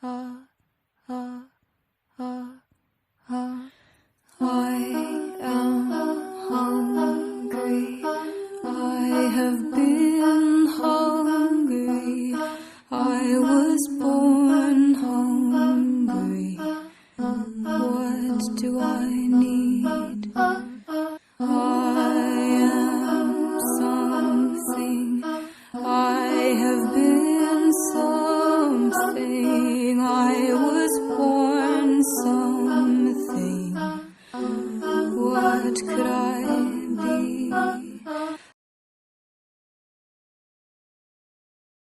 I am hungry. I have been hungry. I was born hungry. What do I